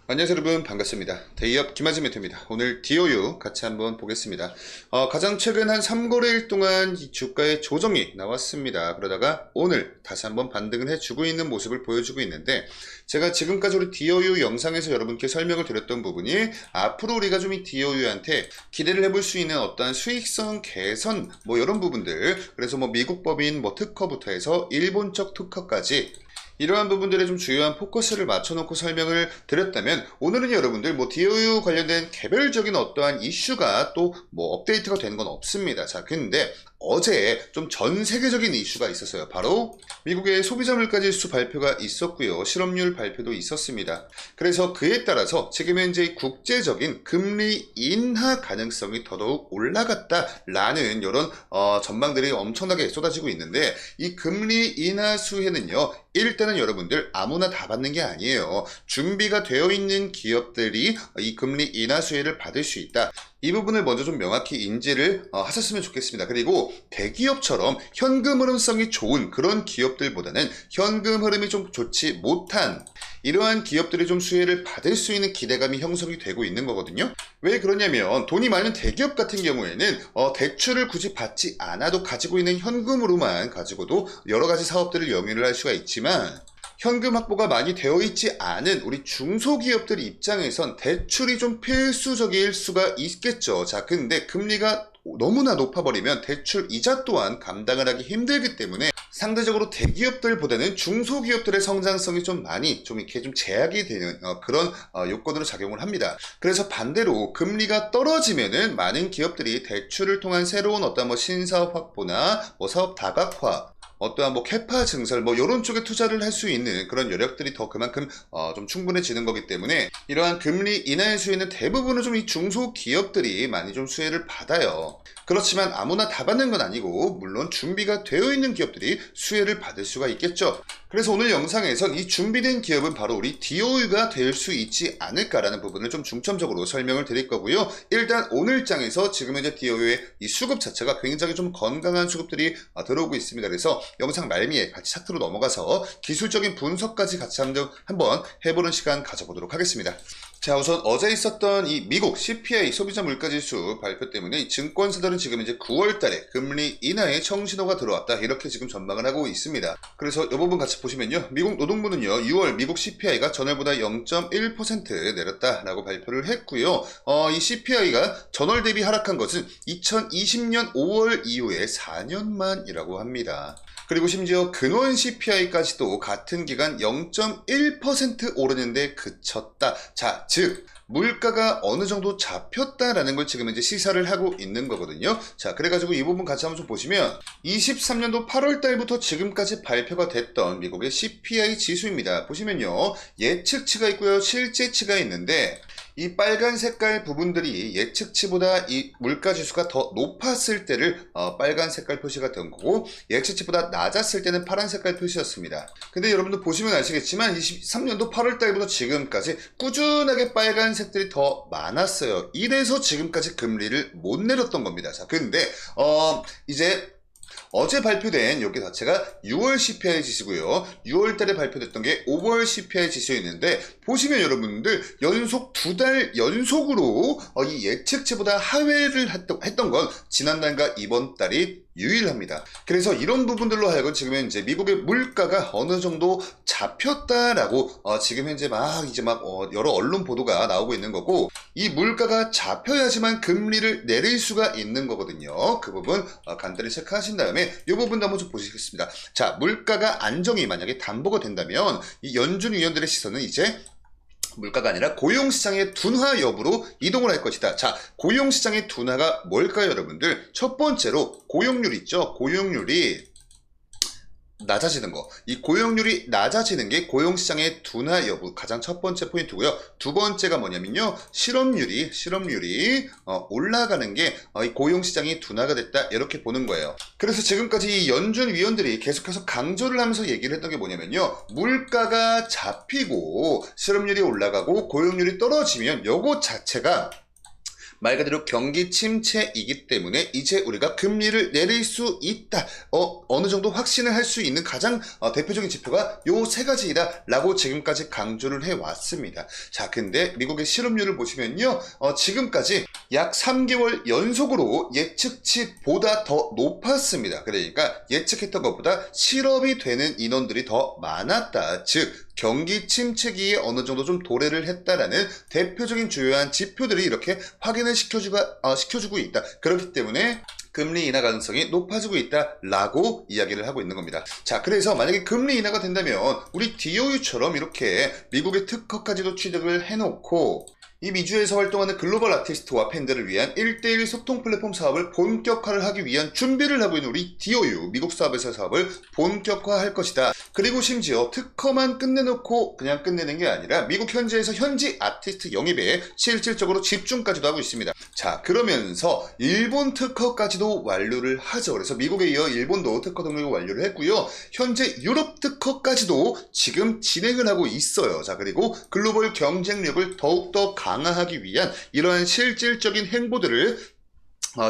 안녕하세요 여러분, 반갑습니다. 대기업 김하진 멘토입니다. 오늘 DOU 같이 한번 보겠습니다. 가장 최근 한 3거래일 동안 이 주가의 조정이 나왔습니다. 그러다가 오늘 다시 한번 반등을 해주고 있는 모습을 보여주고 있는데, 제가 지금까지 우리 DOU 영상에서 여러분께 설명을 드렸던 부분이 앞으로 우리가 좀 이 DOU한테 기대를 해볼 수 있는 어떠한 수익성 개선 이런 부분들, 그래서 미국 법인 특허부터 해서 일본적 특허까지 이러한 부분들에 좀 주요한 포커스를 맞춰놓고 설명을 드렸다면, 오늘은 여러분들 DOU 관련된 개별적인 어떠한 이슈가 또 업데이트가 되는 건 없습니다. 자, 근데 어제 좀 전 세계적인 이슈가 있었어요. 바로 미국의 소비자 물가 지수 발표가 있었고요. 실업률 발표도 있었습니다. 그래서 그에 따라서 지금 현재 국제적인 금리 인하 가능성이 더더욱 올라갔다라는 이런 전망들이 엄청나게 쏟아지고 있는데, 이 금리 인하 수혜는요, 일단은 여러분들 아무나 다 받는 게 아니에요. 준비가 되어 있는 기업들이 이 금리 인하 수혜를 받을 수 있다. 이 부분을 먼저 좀 명확히 인지를 하셨으면 좋겠습니다. 그리고 대기업처럼 현금 흐름성이 좋은 그런 기업들보다는 현금 흐름이 좀 좋지 못한 이러한 기업들이 좀 수혜를 받을 수 있는 기대감이 형성이 되고 있는 거거든요. 왜 그러냐면, 돈이 많은 대기업 같은 경우에는 대출을 굳이 받지 않아도 가지고 있는 현금으로만 가지고도 여러 가지 사업들을 영위를 할 수가 있지만, 현금 확보가 많이 되어 있지 않은 우리 중소기업들 입장에선 대출이 좀 필수적일 수가 있겠죠. 자, 근데 금리가 너무나 높아버리면 대출 이자 또한 감당을 하기 힘들기 때문에 상대적으로 대기업들보다는 중소기업들의 성장성이 좀 많이 이렇게 좀 제약이 되는 그런 요건으로 작용을 합니다. 그래서 반대로 금리가 떨어지면은 많은 기업들이 대출을 통한 새로운 어떤 신사업 확보나 사업 다각화, 어떠한 캐파 증설 이런 쪽에 투자를 할 수 있는 그런 여력들이 더 그만큼 좀 충분해지는 거기 때문에, 이러한 금리 인하의 수혜는 대부분은 좀 이 중소기업들이 많이 좀 수혜를 받아요. 그렇지만 아무나 다 받는 건 아니고, 물론 준비가 되어 있는 기업들이 수혜를 받을 수가 있겠죠. 그래서 오늘 영상에선 이 준비된 기업은 바로 우리 DOU가 될 수 있지 않을까라는 부분을 좀 중점적으로 설명을 드릴 거고요. 일단 오늘 장에서 지금 현재 DOU의 이 수급 자체가 굉장히 좀 건강한 수급들이 들어오고 있습니다. 그래서 영상 말미에 같이 차트로 넘어가서 기술적인 분석까지 같이 한번 해보는 시간 가져보도록 하겠습니다. 자, 우선 어제 있었던 이 미국 CPI 소비자 물가지수 발표 때문에 증권사들은 지금 이제 9월 달에 금리 인하의 청신호가 들어왔다, 이렇게 지금 전망을 하고 있습니다. 그래서 이 부분 같이 보시면요, 미국 노동부는요 6월 미국 CPI가 전월보다 0.1% 내렸다라고 발표를 했고요. 이 CPI가 전월 대비 하락한 것은 2020년 5월 이후에 4년 만이라고 합니다. 그리고 심지어 근원 CPI까지도 같은 기간 0.1% 오르는데 그쳤다. 자, 즉 물가가 어느 정도 잡혔다라는 걸 지금 이제 시사를 하고 있는 거거든요. 자, 그래가지고 이 부분 같이 한번 좀 보시면, 23년도 8월 달부터 지금까지 발표가 됐던 미국의 CPI 지수입니다. 보시면요, 예측치가 있고요, 실제치가 있는데, 이 빨간 색깔 부분들이 예측치보다 이 물가지수가 더 높았을 때를 빨간 색깔 표시가 된 거고, 예측치보다 낮았을 때는 파란 색깔 표시였습니다. 근데 여러분들 보시면 아시겠지만 23년도 8월 달부터 지금까지 꾸준하게 빨간색들이 더 많았어요. 이래서 지금까지 금리를 못 내렸던 겁니다. 자, 근데 이제 어제 발표된 여기 자체가 6월 CPI 지수고요. 6월 달에 발표됐던 게 5월 CPI 지수였는데, 보시면 여러분들 연속 2달 연속으로 이 예측치보다 하회를 했던 건 지난달과 이번 달이 유일합니다. 그래서 이런 부분들로 하여금 지금 현재 미국의 물가가 어느 정도 잡혔다라고 지금 현재 여러 언론 보도가 나오고 있는 거고, 이 물가가 잡혀야지만 금리를 내릴 수가 있는 거거든요. 그 부분 간단히 체크하신 다음에 이 부분도 한번 좀 보시겠습니다. 자, 물가가 안정이 만약에 담보가 된다면 이 연준 위원들의 시선은 이제 물가가 아니라 고용시장의 둔화 여부로 이동을 할 것이다. 자, 고용시장의 둔화가 뭘까요, 여러분들? 첫 번째로 고용률 있죠? 고용률이 낮아지는 거. 이 고용률이 낮아지는 게 고용시장의 둔화 여부, 가장 첫 번째 포인트고요. 두 번째가 뭐냐면요, 실업률이 올라가는 게 이 고용시장이 둔화가 됐다, 이렇게 보는 거예요. 그래서 지금까지 이 연준 위원들이 계속해서 강조를 하면서 얘기를 했던 게 뭐냐면요, 물가가 잡히고 실업률이 올라가고 고용률이 떨어지면 요거 자체가 말 그대로 경기 침체이기 때문에 이제 우리가 금리를 내릴 수 있다. 어느 정도 확신을 할 수 있는 가장 대표적인 지표가 요 세 가지이다 라고 지금까지 강조를 해왔습니다. 자, 근데 미국의 실업률을 보시면요, 지금까지 약 3개월 연속으로 예측치보다 더 높았습니다. 그러니까 예측했던 것보다 실업이 되는 인원들이 더 많았다. 즉 경기 침체기에 어느 정도 좀 도래를 했다라는 대표적인 주요한 지표들이 이렇게 확인을 시켜주고 있다. 그렇기 때문에 금리 인하 가능성이 높아지고 있다라고 이야기를 하고 있는 겁니다. 자, 그래서 만약에 금리 인하가 된다면 우리 DOU처럼 이렇게 미국의 특허까지도 취득을 해놓고 이 미주에서 활동하는 글로벌 아티스트와 팬들을 위한 1대1 소통 플랫폼 사업을 본격화를 하기 위한 준비를 하고 있는 우리 DOU, 미국 사업에서 사업을 본격화할 것이다. 그리고 심지어 특허만 끝내놓고 그냥 끝내는 게 아니라 미국 현지에서 현지 아티스트 영입에 실질적으로 집중까지도 하고 있습니다. 자, 그러면서 일본 특허까지도 완료를 하죠. 그래서 미국에 이어 일본도 특허 등록을 완료를 했고요. 현재 유럽 특허까지도 지금 진행을 하고 있어요. 자, 그리고 글로벌 경쟁력을 더욱더 강화하기 위한 이러한 실질적인 행보들을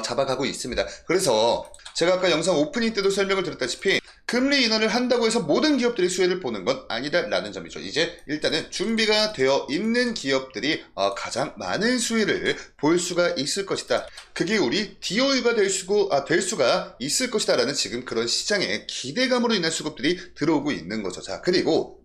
잡아가고 있습니다. 그래서 제가 아까 영상 오프닝 때도 설명을 드렸다시피 금리 인하를 한다고 해서 모든 기업들이 수혜를 보는 건 아니다라는 점이죠. 이제 일단은 준비가 되어 있는 기업들이 가장 많은 수혜를 볼 수가 있을 것이다. 그게 우리 DOU가 될 수가 있을 것이다라는 지금 그런 시장의 기대감으로 인한 수급들이 들어오고 있는 거죠. 자, 그리고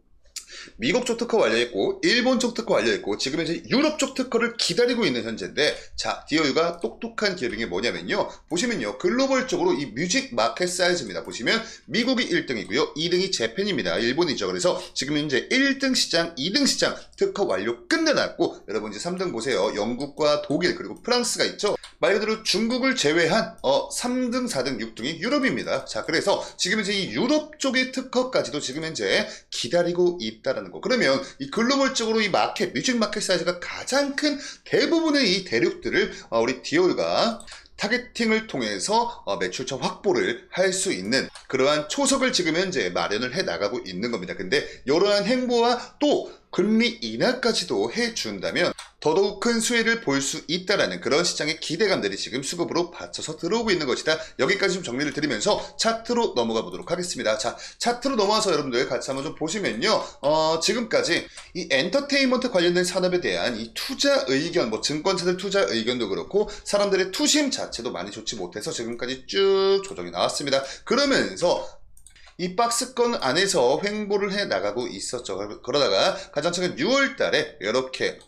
미국 쪽 특허 완료했고 일본 쪽 특허 완료했고 지금 이제 유럽 쪽 특허를 기다리고 있는 현재인데, 자, DOU가 똑똑한 기업인 게 뭐냐면요, 보시면요 글로벌적으로 이 뮤직 마켓 사이즈입니다. 보시면 미국이 1등이고요 2등이 재팬입니다. 일본이죠. 그래서 지금 현재 1등 시장 2등 시장 특허 완료 끝내놨고, 여러분 이제 3등 보세요. 영국과 독일 그리고 프랑스가 있죠. 말 그대로 중국을 제외한 3등 4등 6등이 유럽입니다. 자, 그래서 지금 이제 이 유럽 쪽의 특허까지도 지금 현재 기다리고 있다라는 거. 그러면 이 글로벌적으로 이 마켓, 뮤직 마켓 사이즈가 가장 큰 대부분의 이 대륙들을 우리 DOU가 타겟팅을 통해서 매출처 확보를 할 수 있는 그러한 초석을 지금 현재 마련을 해 나가고 있는 겁니다. 근데 이러한 행보와 또 금리 인하까지도 해준다면 더더욱 큰 수혜를 볼 수 있다라는 그런 시장의 기대감들이 지금 수급으로 받쳐서 들어오고 있는 것이다. 여기까지 좀 정리를 드리면서 차트로 넘어가 보도록 하겠습니다. 자, 차트로 넘어와서 여러분들 같이 한번 좀 보시면요, 지금까지 이 엔터테인먼트 관련된 산업에 대한 이 투자 의견, 뭐 증권사들 투자 의견도 그렇고 사람들의 투심 자체도 많이 좋지 못해서 지금까지 쭉 조정이 나왔습니다. 그러면서 이 박스권 안에서 횡보를 해 나가고 있었죠. 그러다가 가장 최근 6월 달에 이렇게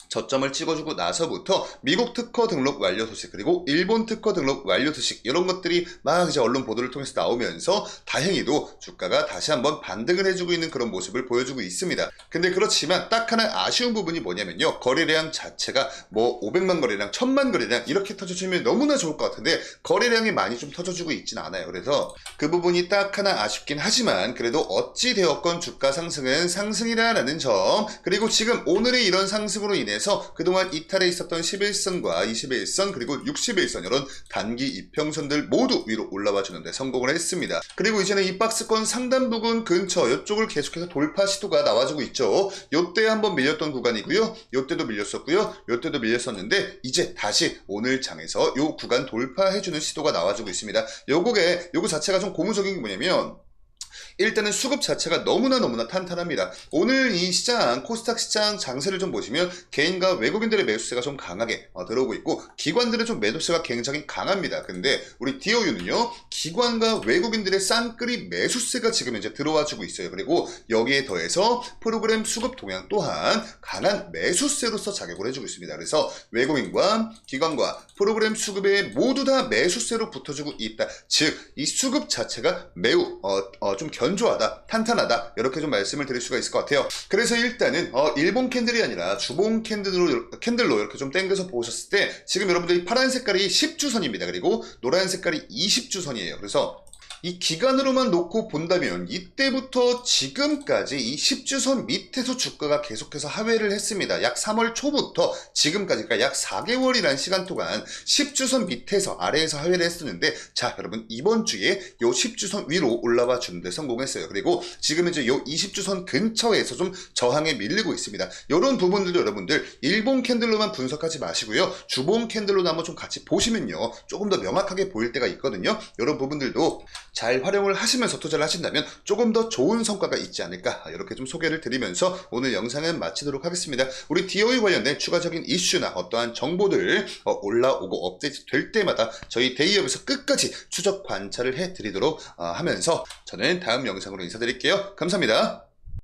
저점을 찍어주고 나서부터 미국 특허 등록 완료 소식 그리고 일본 특허 등록 완료 소식 이런 것들이 막 이제 언론 보도를 통해서 나오면서 다행히도 주가가 다시 한번 반등을 해주고 있는 그런 모습을 보여주고 있습니다. 근데 그렇지만 딱 하나 아쉬운 부분이 뭐냐면요, 거래량 자체가 뭐 500만 거래량, 1000만 거래량 이렇게 터져주면 너무나 좋을 것 같은데 거래량이 많이 좀 터져주고 있진 않아요. 그래서 그 부분이 딱 하나 아쉽긴 하지만 그래도 어찌 되었건 주가 상승은 상승이라는 점, 그리고 지금 오늘의 이런 상승으로 인해서 그동안 이탈해 있었던 11선과 21선 그리고 61선 이런 단기 이평선들 모두 위로 올라와 주는데 성공을 했습니다. 그리고 이제는 이 박스권 상단 부근 근처 이쪽을 계속해서 돌파 시도가 나와주고 있죠. 요때 한번 밀렸던 구간이고요, 요때도 밀렸었고요, 요때도 밀렸었는데 이제 다시 오늘 장에서 요 구간 돌파해주는 시도가 나와주고 있습니다. 요거 자체가 좀 고무적인 게 뭐냐면 일단은 수급 자체가 너무나 탄탄합니다. 오늘 이 시장, 코스닥 시장 장세를 좀 보시면 개인과 외국인들의 매수세가 좀 강하게 들어오고 있고 기관들의 좀 매도세가 굉장히 강합니다. 근데 우리 DOU는요, 기관과 외국인들의 쌍끌이 매수세가 지금 이제 들어와주고 있어요. 그리고 여기에 더해서 프로그램 수급 동향 또한 강한 매수세로서 작용을 해주고 있습니다. 그래서 외국인과 기관과 프로그램 수급에 모두 다 매수세로 붙어주고 있다. 즉 이 수급 자체가 매우 좀 견조하다, 탄탄하다, 이렇게 좀 말씀을 드릴 수가 있을 것 같아요. 그래서 일단은 일본 캔들이 아니라 주봉 캔들로 이렇게 좀 땡겨서 보셨을 때 지금 여러분들이 파란 색깔이 10주선입니다. 그리고 노란 색깔이 20주선이에요. 그래서 이 기간으로만 놓고 본다면 이때부터 지금까지 이 10주선 밑에서 주가가 계속해서 하회를 했습니다. 약 3월 초부터 지금까지, 그러니까 약 4개월이라는 시간 동안 10주선 밑에서 아래에서 하회를 했었는데, 자 여러분, 이번 주에 요 10주선 위로 올라와 주는데 성공했어요. 그리고 지금 이제 요 20주선 근처에서 좀 저항에 밀리고 있습니다. 이런 부분들도 여러분들 일봉 캔들로만 분석하지 마시고요, 주봉 캔들로도 한번 좀 같이 보시면요, 조금 더 명확하게 보일 때가 있거든요. 이런 부분들도 잘 활용을 하시면서 투자를 하신다면 조금 더 좋은 성과가 있지 않을까, 이렇게 좀 소개를 드리면서 오늘 영상은 마치도록 하겠습니다. 우리 DOE 관련된 추가적인 이슈나 어떠한 정보들 올라오고 업데이트 될 때마다 저희 데이업에서 끝까지 추적 관찰을 해드리도록 하면서 저는 다음 영상으로 인사드릴게요. 감사합니다.